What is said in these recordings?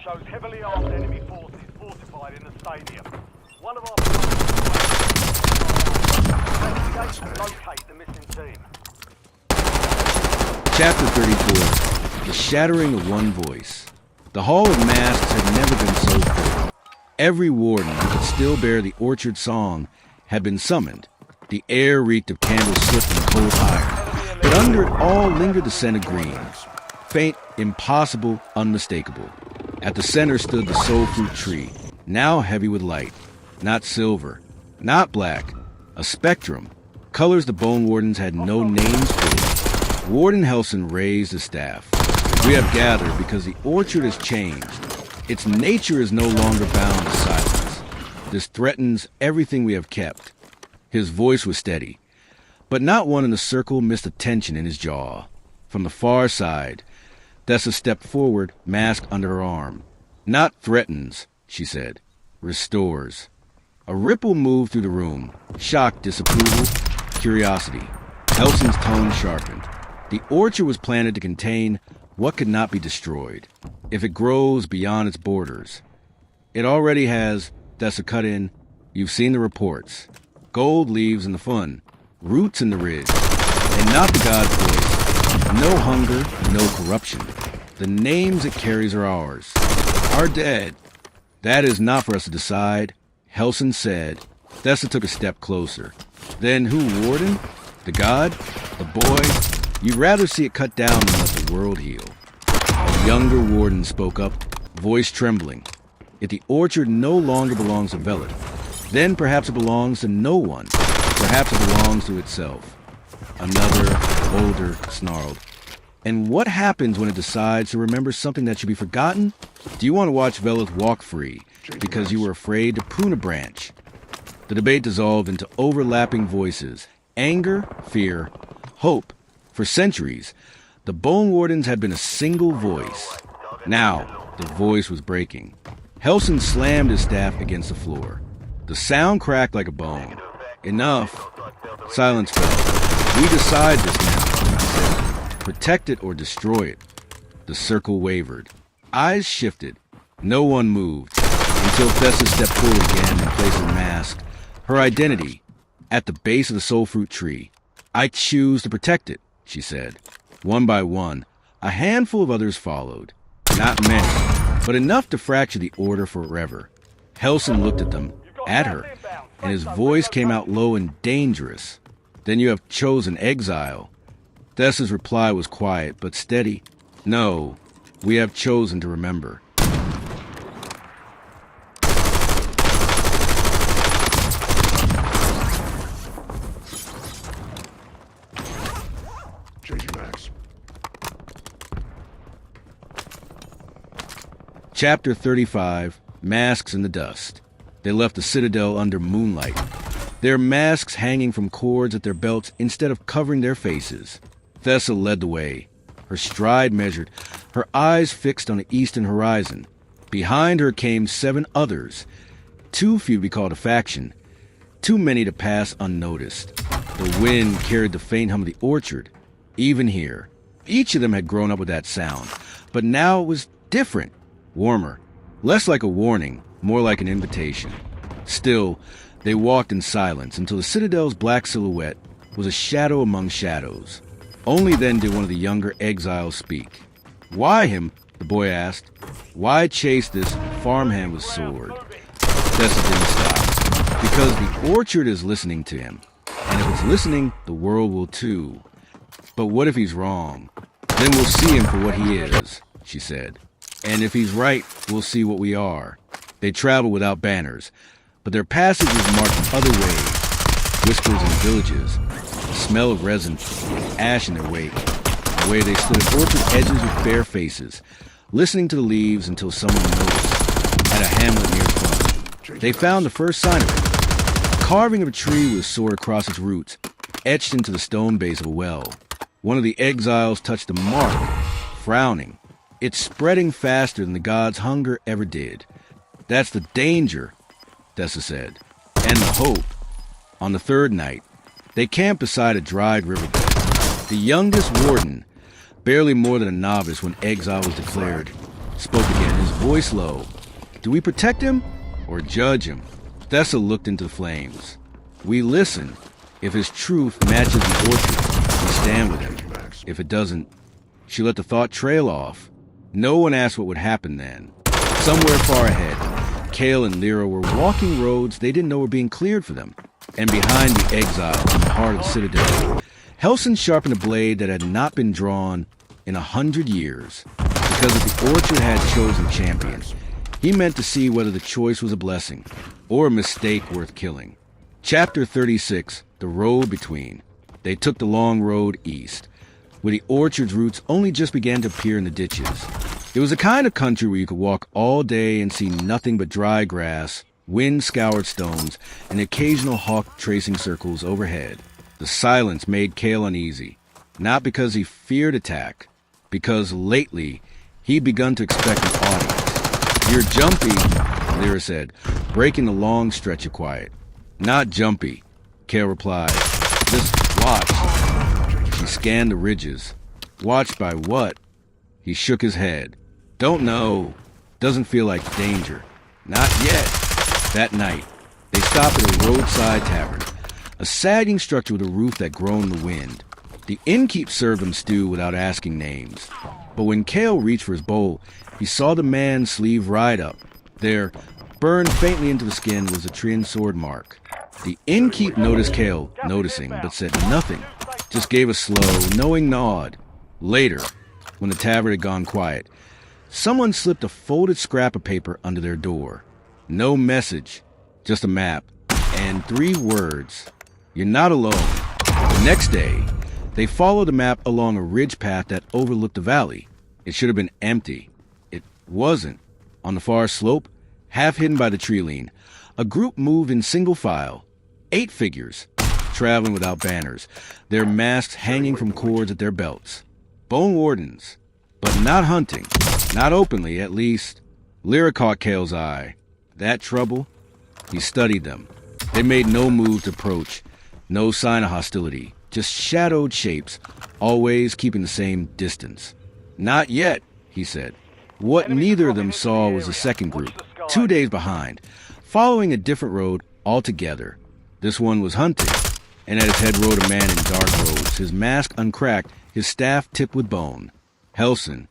shows heavily armed enemy forces fortified in the stadium. One of our investigate and locate the missing team. Chapter 34. The Shattering of One Voice. The Hall of Masks had never been so full. Every warden who could still bear the orchard song had been summoned. The air reeked of candle soot and cold iron, but under it all lingered the scent of green. Faint, impossible, unmistakable. At the center stood the soul fruit tree, now heavy with light. Not silver, not black, a spectrum. Colors the Bone Wardens had no names for. Warden Helson raised his staff. We have gathered because the orchard has changed. Its nature is no longer bound to silence. This threatens everything we have kept. His voice was steady, but not one in the circle missed a tension in his jaw. From the far side, Thessa stepped forward, mask under her arm. Not threatens, she said. Restores. A ripple moved through the room. Shock, disapproval, curiosity. Helson's tone sharpened. The orchard was planted to contain what could not be destroyed, if it grows beyond its borders. It already has, Thessa cut in. You've seen the reports. Gold leaves in the fun, roots in the ridge, and not the God's voice. No hunger, no corruption. The names it carries are ours. Our dead. That is not for us to decide, Helson said. Thessa took a step closer. Then who, Warden? The God? The boy? You'd rather see it cut down than let the world heal. A younger warden spoke up, voice trembling. If the orchard no longer belongs to Velet, then perhaps it belongs to no one. Perhaps it belongs to itself. Another, older, snarled. And what happens when it decides to remember something that should be forgotten? Do you want to watch Velet walk free because you were afraid to prune a branch? The debate dissolved into overlapping voices. Anger, fear, hope. For centuries, the Bone Wardens had been a single voice. Now, the voice was breaking. Helson slammed his staff against the floor. The sound cracked like a bone. Enough. Silence fell. We decide this now, he said. Protect it or destroy it. The circle wavered. Eyes shifted. No one moved. Until Thessa stepped forward again and placed her mask, her identity, at the base of the soul fruit tree. I choose to protect it, she said. One by one, a handful of others followed. Not many, but enough to fracture the order forever. Helson looked at them, at her, and his voice came out low and dangerous. Then you have chosen exile. Thessa's reply was quiet, but steady. No, we have chosen to remember. Chapter 35, Masks in the Dust. They left the citadel under moonlight, their masks hanging from cords at their belts instead of covering their faces. Thessa led the way, her stride measured, her eyes fixed on the eastern horizon. Behind her came 7 others, too few to be called a faction, too many to pass unnoticed. The wind carried the faint hum of the orchard, even here. Each of them had grown up with that sound, but now it was different. Warmer, less like a warning, more like an invitation. Still, they walked in silence until the citadel's black silhouette was a shadow among shadows. Only then did one of the younger exiles speak. Why him? The boy asked. Why chase this farmhand with sword? Thessa didn't stop. Because the orchard is listening to him. And if it's listening, the world will too. But what if he's wrong? Then we'll see him for what he is, she said. And if he's right, we'll see what we are. They traveled without banners, but their passage was marked other ways. Whispers in villages, the smell of resin, ash in their wake. The way they stood at orchard edges with bare faces, listening to the leaves until someone noticed. At a hamlet near front, they found the first sign of it. A carving of a tree was soared across its roots, etched into the stone base of a well. One of the exiles touched the mark, frowning. It's spreading faster than the gods' hunger ever did. That's the danger, Thessa said, and the hope. On the third night, they camped beside a dried riverbed. The youngest warden, barely more than a novice when exile was declared, spoke again, his voice low. Do we protect him or judge him? Thessa looked into the flames. We listen. If his truth matches the orchard, we stand with him. If it doesn't, she let the thought trail off. No one asked what would happen then. Somewhere far ahead, Kale and Lyra were walking roads they didn't know were being cleared for them. And behind the exile in the heart of the Citadel, Helson sharpened a blade that had not been drawn in 100 years. Because if the orchard had chosen champion, he meant to see whether the choice was a blessing or a mistake worth killing. Chapter 36, The Road Between. They took the long road east, where the orchard's roots only just began to appear in the ditches. It was the kind of country where you could walk all day and see nothing but dry grass, wind-scoured stones, and occasional hawk tracing circles overhead. The silence made Kale uneasy, not because he feared attack, because lately he'd begun to expect an audience. "You're jumpy," Lyra said, breaking the long stretch of quiet. "Not jumpy," Kale replied. "Just watch." She scanned the ridges. "Watched by what?" He shook his head. "Don't know. Doesn't feel like danger. Not yet." That night, they stopped at a roadside tavern, a sagging structure with a roof that groaned in the wind. The innkeep served them stew without asking names. But when Kale reached for his bowl, he saw the man's sleeve ride up. There, burned faintly into the skin, was a Trian sword mark. The innkeep noticed Kale noticing, but said nothing, just gave a slow, knowing nod. Later, when the tavern had gone quiet, someone slipped a folded scrap of paper under their door. No message, just a map, and 3 words. "You're not alone." The next day, they followed the map along a ridge path that overlooked the valley. It should have been empty. It wasn't. On the far slope, half hidden by the tree lean, a group moved in single file. 8 figures, traveling without banners, their masks hanging from cords at their belts. Bone wardens, but not hunting. Not openly, at least. Lyra caught Kale's eye. That trouble? He studied them. They made no move to approach, no sign of hostility, just shadowed shapes, always keeping the same distance. "Not yet," he said. What neither of them saw was the second group, 2 days behind, following a different road altogether. This one was hunting, and at its head rode a man in dark robes, his mask uncracked, his staff tipped with bone. Helson.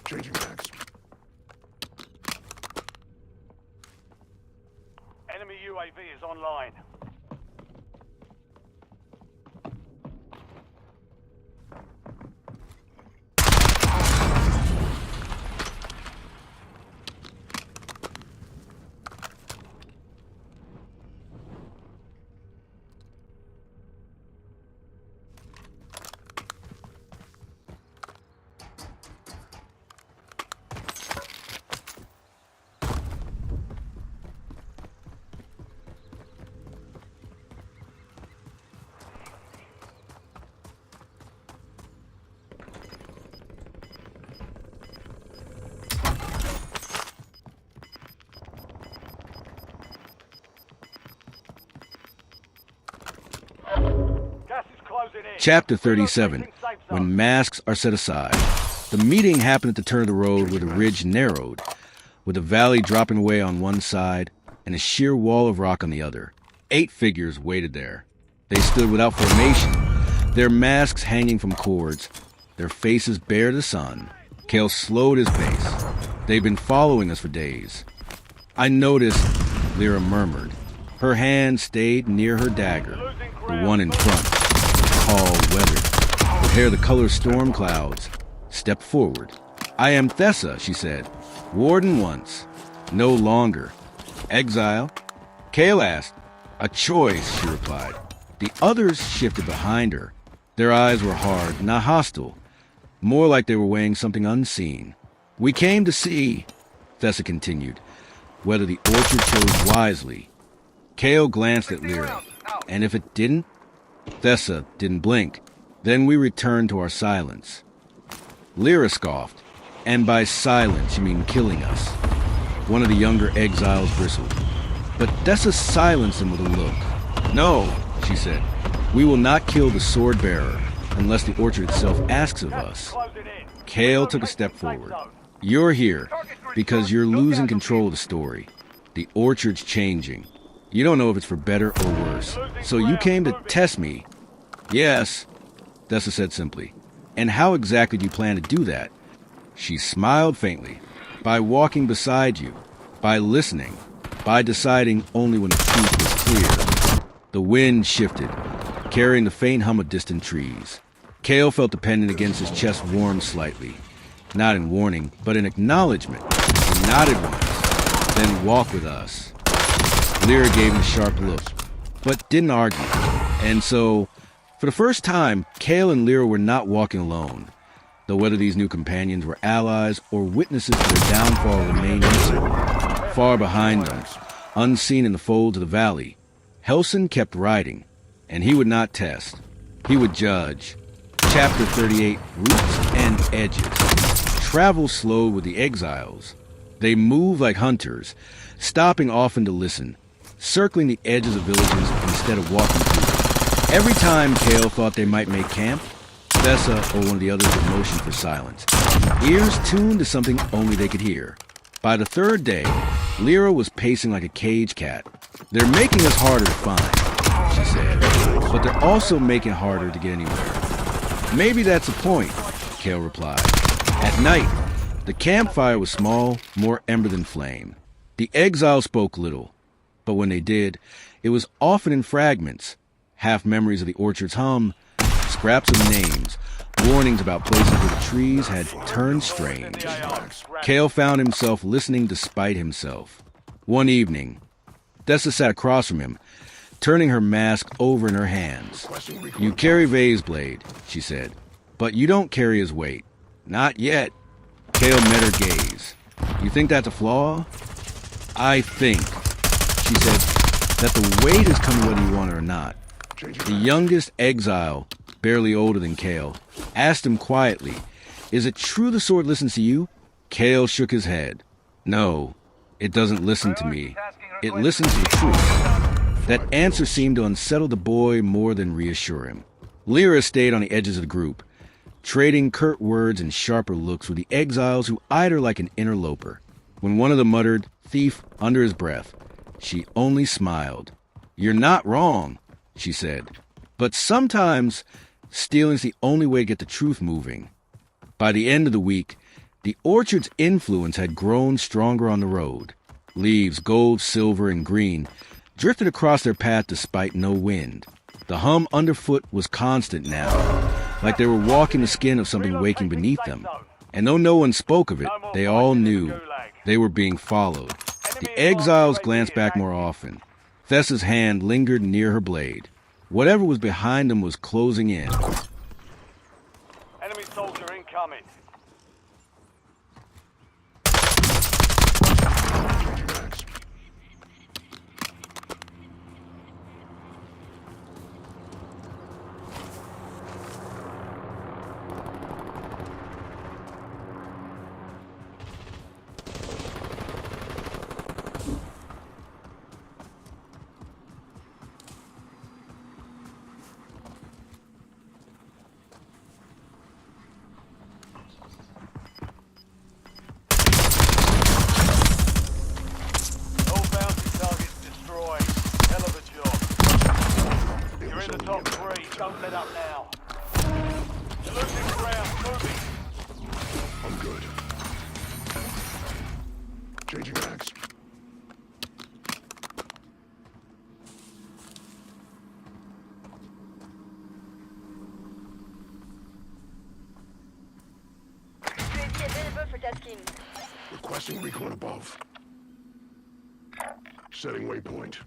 Changing max. Enemy UAV is online. Chapter 37, When Masks Are Set Aside. The meeting happened at the turn of the road where the ridge narrowed, with the valley dropping away on one side and a sheer wall of rock on the other. 8 figures waited there. They stood without formation, their masks hanging from cords, their faces bare to the sun. Kale slowed his pace. "They've been following us for days." "I noticed," Lyra murmured. Her hand stayed near her dagger, the one in front. Tall, weathered, with hair the color of storm clouds, stepped forward. "I am Thessa," she said. "Warden once. No longer. Exile?" Kale asked. "A choice," she replied. The others shifted behind her. Their eyes were hard, not hostile, more like they were weighing something unseen. "We came to see," Thessa continued, "whether the orchard chose wisely." Kale glanced at Lyra. "And if it didn't?" Thessa didn't blink. "Then we returned to our silence." Lyra scoffed. "And by silence you mean killing us." One of the younger exiles bristled. But Dessa silenced him with a look. "No," she said. "We will not kill the sword bearer unless the orchard itself asks of us." Kale took a step forward. "You're here because you're losing control of the story. The orchard's changing. You don't know if it's for better or worse. So you came to test me." "Yes," Dessa said simply. "And how exactly do you plan to do that?" She smiled faintly. "By walking beside you, by listening, by deciding only when the truth was clear." The wind shifted, carrying the faint hum of distant trees. Kale felt the pendant against his chest warm slightly. Not in warning, but in acknowledgement. He nodded once, then "Walk with us." Lyra gave him a sharp look, but didn't argue. And so, for the first time, Kale and Lyra were not walking alone. Though whether these new companions were allies or witnesses to their downfall remained uncertain. Far behind them, unseen in the folds of the valley, Helson kept riding, and he would not test. He would judge. Chapter 38, Roots and Edges. Travel slowed with the exiles. They moved like hunters, stopping often to listen, circling the edges of villages instead of walking through them. Every time Kale thought they might make camp, Thessa or one of the others would motion for silence, ears tuned to something only they could hear. By the third day, Lyra was pacing like a cage cat. "They're making us harder to find," she said, "but they're also making it harder to get anywhere." "Maybe that's the point," Kale replied. At night, the campfire was small, more ember than flame. The exiles spoke little, but when they did, it was often in fragments, half memories of the orchard's hum, scraps of names, warnings about places where the trees had turned strange. Kale found himself listening despite himself. One evening, Dessa sat across from him, turning her mask over in her hands. "You carry Vay's blade," she said, "but you don't carry his weight." "Not yet." Kale met her gaze. "You think that's a flaw?" "I think," she said, "that the weight is coming whether you want it or not." The youngest exile, barely older than Kale, asked him quietly, "Is it true the sword listens to you?" Kale shook his head. "No, it doesn't listen to me. It listens to the truth." That answer seemed to unsettle the boy more than reassure him. Lyra stayed on the edges of the group, trading curt words and sharper looks with the exiles who eyed her like an interloper. When one of them muttered "thief" under his breath, she only smiled. "You're not wrong," she said. "But sometimes stealing's the only way to get the truth moving." By the end of the week, the orchard's influence had grown stronger on the road. Leaves, gold, silver, and green, drifted across their path despite no wind. The hum underfoot was constant now, like they were walking the skin of something waking beneath them. And though no one spoke of it, they all knew they were being followed. The exiles glanced back more often. Thessa's hand lingered near her blade. Whatever was behind them was closing in. Enemy soldier incoming. Don't let up now. You're losing ground. Moving. I'm good. Changing mags. UAV available for tasking. Requesting recon above. Setting waypoint.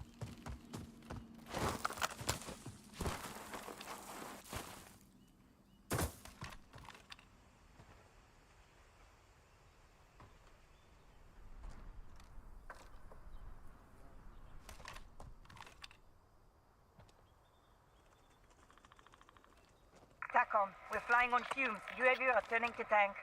TACOM, we're flying on fumes. UAV returning to tank.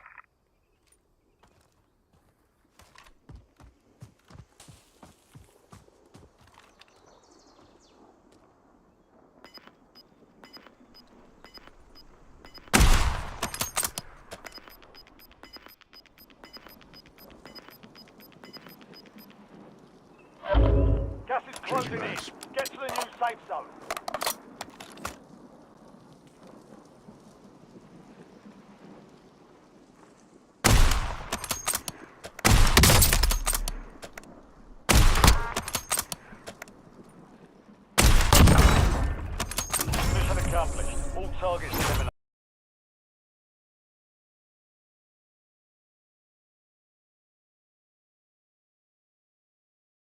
safe zone. Mission accomplished. All targets